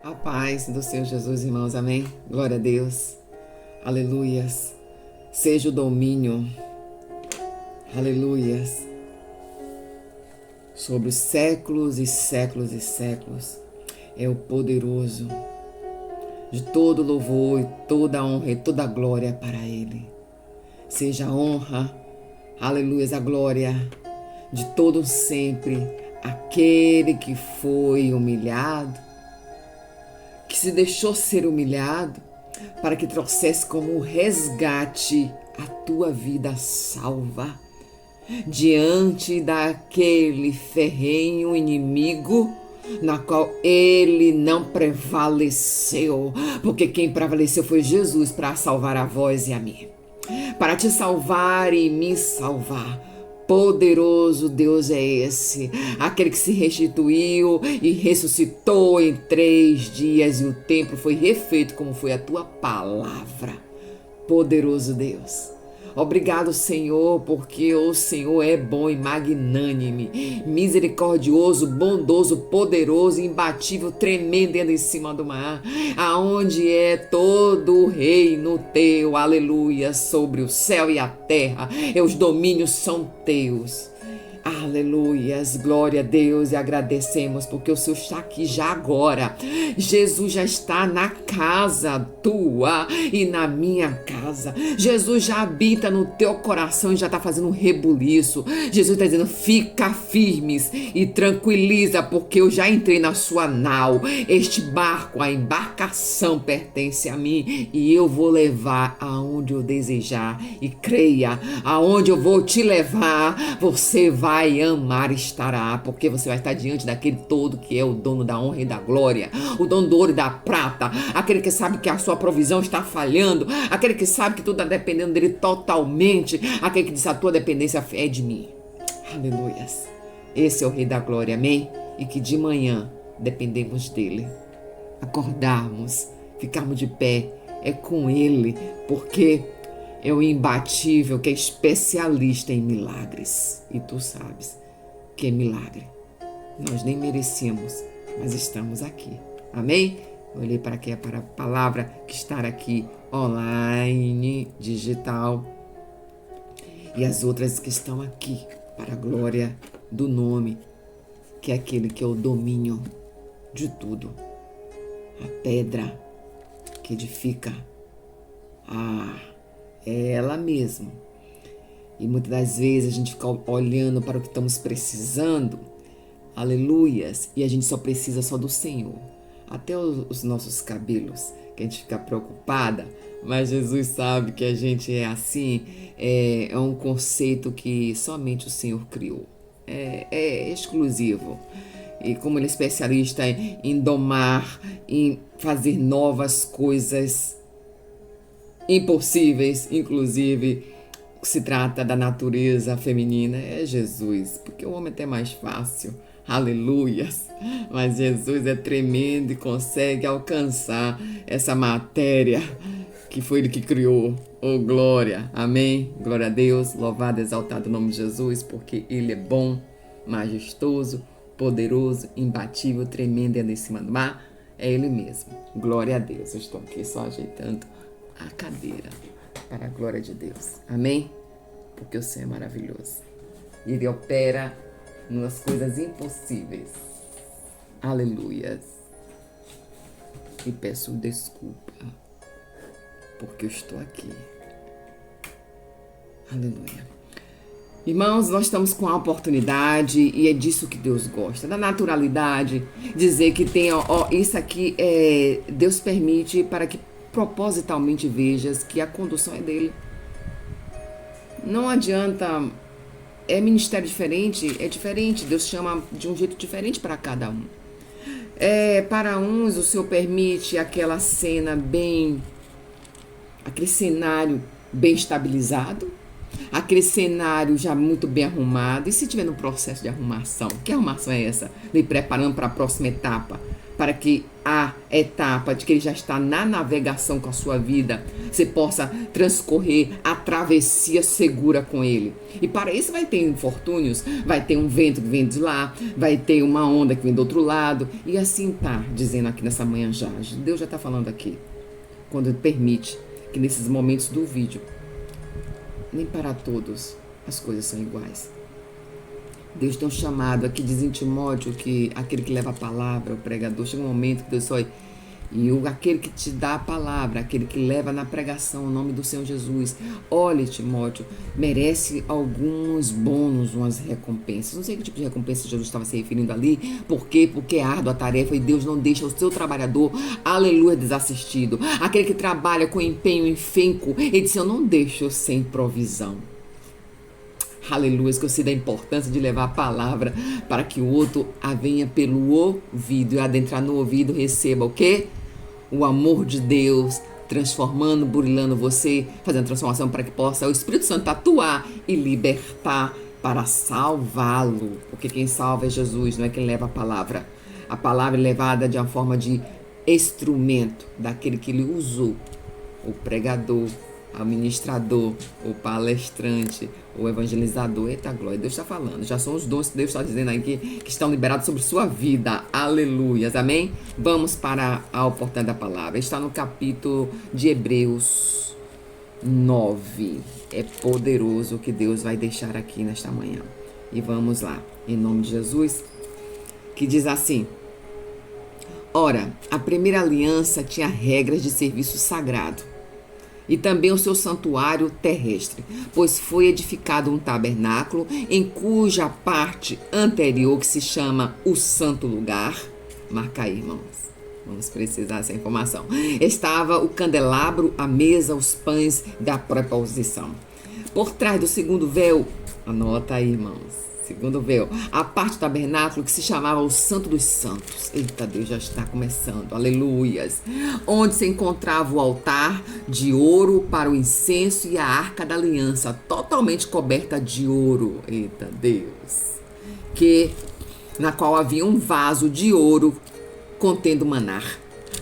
A paz do Senhor Jesus, irmãos, amém? Glória a Deus, aleluias. Seja o domínio, aleluias, sobre os séculos e séculos e séculos. É o poderoso, de todo louvor e toda honra e toda glória para Ele. Seja a honra, aleluias, a glória de todo sempre, aquele que foi humilhado, que se deixou ser humilhado, para que trouxesse como resgate a tua vida salva, diante daquele ferrenho inimigo, na qual ele não prevaleceu, porque quem prevaleceu foi Jesus para salvar a vós e a mim, para te salvar e me salvar. Poderoso Deus é esse, aquele que se restituiu e ressuscitou em 3 dias e o templo foi refeito como foi a tua palavra. Poderoso Deus. Obrigado, Senhor, porque o Senhor é bom e magnânime, misericordioso, bondoso, poderoso, imbatível, tremendo em cima do mar, aonde é todo o reino teu, aleluia, sobre o céu e a terra, e os domínios são teus. Aleluias, glória a Deus, e agradecemos porque o Senhor está aqui já agora. Jesus já está na casa tua e na minha casa. Jesus já habita no teu coração e já está fazendo um rebuliço. Jesus está dizendo, fica firmes e tranquiliza, porque eu já entrei na sua nau. Este barco, a embarcação pertence a mim e eu vou levar aonde eu desejar. E creia, aonde eu vou te levar, você vai amar estará, porque você vai estar diante daquele todo que é o dono da honra e da glória, o dono do ouro e da prata, aquele que sabe que a sua provisão está falhando, aquele que sabe que tudo está dependendo dele totalmente, aquele que diz, a tua dependência é de mim. Aleluias. Esse é o Rei da Glória, amém? E que de manhã dependemos dele, acordarmos, ficarmos de pé, é com ele, porque é o imbatível, que é especialista em milagres. E tu sabes que é milagre. Nós nem merecemos, mas estamos aqui. Amém? Eu olhei para aqui, para a palavra que está aqui online, digital. E as outras que estão aqui, para a glória do nome, que é aquele que é o domínio de tudo. A pedra que edifica. É ela mesma. E muitas das vezes a gente fica olhando para o que estamos precisando, aleluias, e a gente só precisa só do Senhor. Até os nossos cabelos, que a gente fica preocupada, mas Jesus sabe que a gente é assim, é um conceito que somente o Senhor criou. É exclusivo. E como ele é especialista em domar, em fazer novas coisas impossíveis, inclusive se trata da natureza feminina, é Jesus, porque o homem é até mais fácil, aleluias, mas Jesus é tremendo e consegue alcançar essa matéria que foi ele que criou. Oh, glória, amém, glória a Deus, louvado, exaltado o nome de Jesus, porque ele é bom, majestoso, poderoso, imbatível, tremendo em cima do mar, é ele mesmo, glória a Deus. Eu estou aqui só ajeitando a cadeira para a glória de Deus, amém? Porque o Senhor é maravilhoso e ele opera nas coisas impossíveis, aleluias. E peço desculpa porque eu estou aqui, aleluia. Irmãos, nós estamos com a oportunidade e é disso que Deus gosta, da naturalidade, dizer que tem, isso aqui Deus permite para que propositalmente vejas que a condução é dele. Não adianta, é ministério diferente, é diferente, Deus chama de um jeito diferente para cada um. Para uns o Senhor permite aquela cena aquele cenário bem estabilizado, aquele cenário já muito bem arrumado, e se estiver no processo de arrumação, que arrumação é essa? Me preparando para a próxima etapa. para que a etapa de que ele já está na navegação com a sua vida, você possa transcorrer a travessia segura com ele. E para isso vai ter infortúnios, vai ter um vento que vem de lá, vai ter uma onda que vem do outro lado, e assim tá dizendo aqui nessa manhã já. Deus já está falando aqui, quando ele permite que nesses momentos do vídeo, nem para todos as coisas são iguais. Deus tem um chamado, aqui diz em Timóteo que aquele que leva a palavra, o pregador, chega um momento que Deus só... E aquele que te dá a palavra, aquele que leva na pregação o nome do Senhor Jesus, olhe, Timóteo, merece alguns bônus, umas recompensas. Não sei que tipo de recompensa Jesus estava se referindo ali. Por quê? Porque é árdua a tarefa e Deus não deixa o seu trabalhador, aleluia, desassistido. Aquele que trabalha com empenho e finco, ele disse, eu não deixo sem provisão. Aleluia, que eu sei da importância de levar a palavra para que o outro a venha pelo ouvido e adentrar no ouvido receba o quê? O amor de Deus transformando, burilando você, fazendo transformação para que possa o Espírito Santo atuar e libertar para salvá-lo. Porque quem salva é Jesus, não é quem leva a palavra. A palavra é levada de uma forma de instrumento daquele que ele usou, o pregador, o ministrador, o palestrante, o evangelizador. Eita glória, Deus está falando. Já são os dons que Deus está dizendo aí que estão liberados sobre sua vida. Aleluias, amém? Vamos para a oportunidade da palavra. Está no capítulo de Hebreus 9. É poderoso o que Deus vai deixar aqui nesta manhã. E vamos lá, em nome de Jesus, que diz assim: ora, a primeira aliança tinha regras de serviço sagrado, e também o seu santuário terrestre, pois foi edificado um tabernáculo em cuja parte anterior, que se chama o santo lugar, marca aí, irmãos, vamos precisar dessa informação, estava o candelabro, a mesa, os pães da proposição. Por trás do segundo véu, anota aí, irmãos, segundo véu, a parte do tabernáculo que se chamava o Santo dos Santos. Eita, Deus já está começando, aleluias. Onde se encontrava o altar de ouro para o incenso e a arca da aliança, totalmente coberta de ouro. Eita, Deus. Na qual havia um vaso de ouro contendo maná,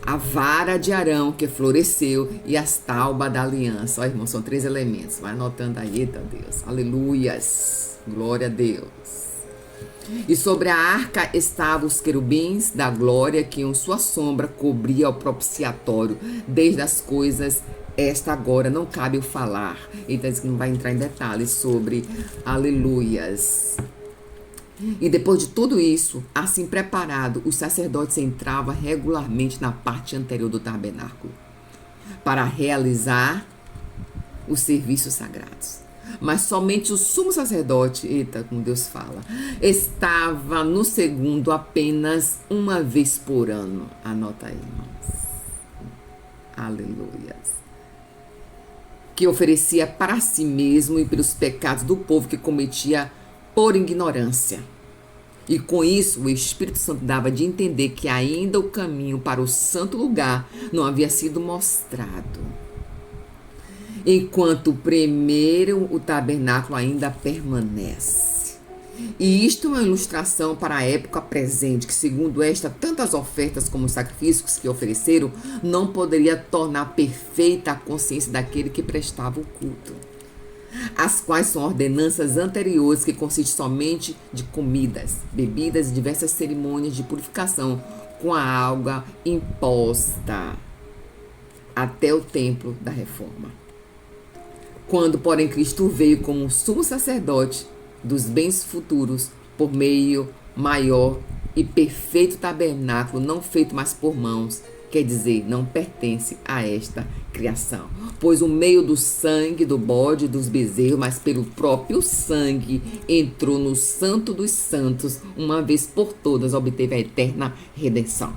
a vara de Arão que floresceu e as taubas da aliança. Ó, irmão, são 3 elementos. Vai anotando aí, eita, Deus. Aleluias. Glória a Deus. E sobre a arca estavam os querubins da glória, que em sua sombra cobria o propiciatório. Desde as coisas, esta agora não cabe o falar. Então, não vai entrar em detalhes sobre aleluias. E depois de tudo isso, assim preparado, os sacerdotes entravam regularmente na parte anterior do tabernáculo para realizar os serviços sagrados. Mas somente o sumo sacerdote, eita, como Deus fala, estava no segundo apenas uma vez por ano. Anota aí, irmãos. Aleluias. Que oferecia para si mesmo e pelos pecados do povo que cometia por ignorância. E com isso, o Espírito Santo dava de entender que ainda o caminho para o santo lugar não havia sido mostrado. Enquanto primeiro o tabernáculo ainda permanece. E isto é uma ilustração para a época presente, que segundo esta, tantas ofertas como os sacrifícios que ofereceram não poderia tornar perfeita a consciência daquele que prestava o culto, as quais são ordenanças anteriores que consistem somente de comidas, bebidas e diversas cerimônias de purificação com a água imposta até o templo da reforma. Quando, porém, Cristo veio como sumo sacerdote dos bens futuros por meio maior e perfeito tabernáculo, não feito mais por mãos, quer dizer, não pertence a esta criação. Pois o meio do sangue do bode e dos bezerros, mas pelo próprio sangue, entrou no santo dos santos, uma vez por todas obteve a eterna redenção.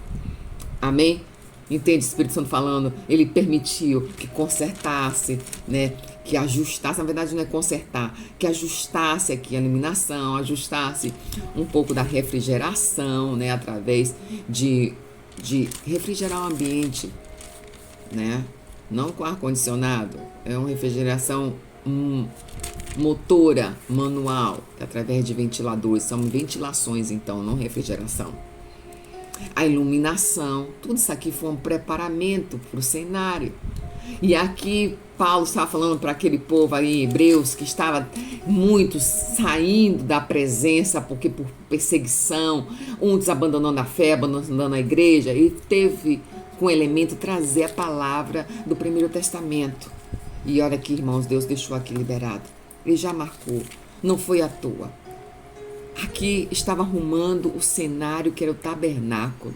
Amém? Entende o Espírito Santo falando? Ele permitiu que consertasse, né? Que ajustasse, na verdade não é consertar, que ajustasse aqui a iluminação, ajustasse um pouco da refrigeração, né? Através de refrigerar o ambiente, né? Não com ar-condicionado, é uma refrigeração motora, manual, através de ventiladores, são ventilações então, não refrigeração. a iluminação, tudo isso aqui foi um preparamento para o cenário. E aqui Paulo estava falando para aquele povo aí em Hebreus que estava muitos saindo da presença porque por perseguição, uns abandonando a fé, abandonando a igreja, e teve com elemento trazer a palavra do Primeiro Testamento. E olha aqui, irmãos, Deus deixou aqui liberado. Ele já marcou, não foi à toa. Aqui estava arrumando o cenário que era o tabernáculo,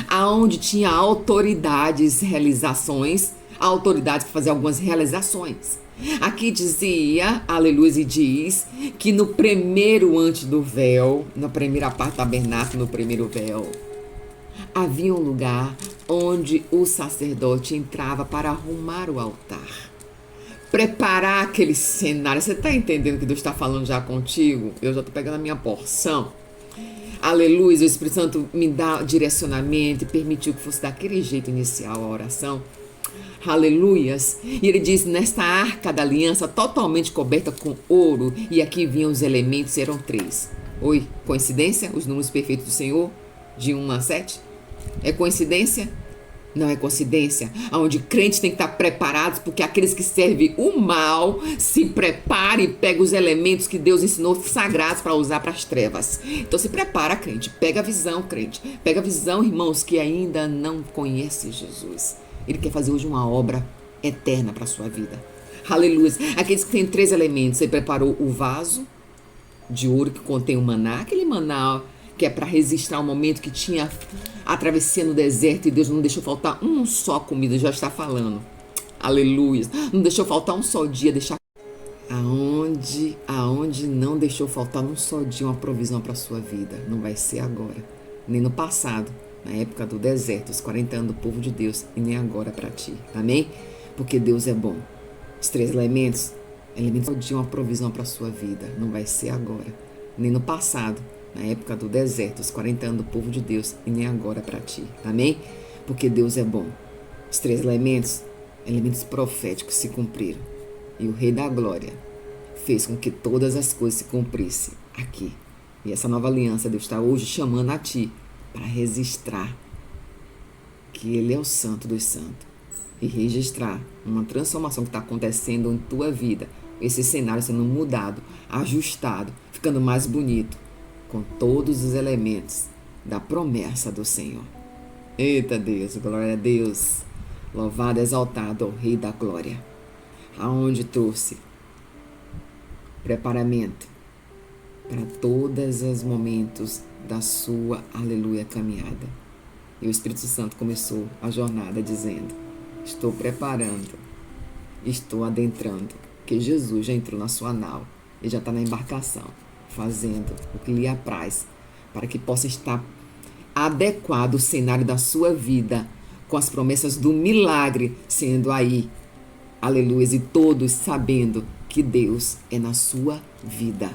aonde tinha autoridades, realizações, autoridades para fazer algumas realizações. Aqui dizia, aleluia, e diz que no primeiro antes do véu, na primeira parte do tabernáculo, no primeiro véu, havia um lugar onde o sacerdote entrava para arrumar o altar. Preparar aquele cenário. Você está entendendo que Deus está falando já contigo? Eu já estou pegando a minha porção. Aleluia, o Espírito Santo me dá direcionamento e permitiu que fosse daquele jeito inicial a oração. Aleluias. E ele diz, nesta arca da aliança totalmente coberta com ouro, e aqui vinham os elementos, eram 3. Oi, coincidência? Os números perfeitos do Senhor, de 1 a 7? É coincidência? Não é coincidência, onde crentes têm que estar preparados, porque aqueles que servem o mal se preparem e pegam os elementos que Deus ensinou sagrados para usar para as trevas. Então se prepara, crente, pega a visão, crente, pega a visão, irmãos, que ainda não conhecem Jesus. Ele quer fazer hoje uma obra eterna para a sua vida. Aleluia. Aqueles que têm 3 elementos, ele preparou o vaso de ouro que contém o maná, aquele maná que é para resistir ao momento que tinha a travessia no deserto e Deus não deixou faltar um só comida, já está falando. Aleluia. Não deixou faltar um só dia, deixar aonde não deixou faltar um só dia uma provisão para a sua vida. Não vai ser agora, nem no passado, na época do deserto, os 40 anos do povo de Deus, e nem agora para ti. Amém? Porque Deus é bom. Os 3 elementos de uma provisão para a sua vida. Não vai ser agora, nem no passado, na época do deserto, os 40 anos do povo de Deus, e nem agora para ti. Amém? Porque Deus é bom. Os 3 elementos proféticos se cumpriram. E o Rei da Glória fez com que todas as coisas se cumprissem aqui. E essa nova aliança, Deus está hoje chamando a ti para registrar que Ele é o Santo dos Santos. E registrar uma transformação que está acontecendo em tua vida. Esse cenário sendo mudado, ajustado, ficando mais bonito, com todos os elementos da promessa do Senhor. Eita Deus, glória a Deus. Louvado, exaltado ao Rei da Glória. Aonde trouxe preparamento para todos os momentos da sua, aleluia, caminhada. E o Espírito Santo começou a jornada dizendo, estou preparando, estou adentrando, que Jesus já entrou na sua nau e já está na embarcação, fazendo o que lhe apraz, para que possa estar adequado o cenário da sua vida, com as promessas do milagre sendo aí, aleluia, e todos sabendo que Deus é na sua vida.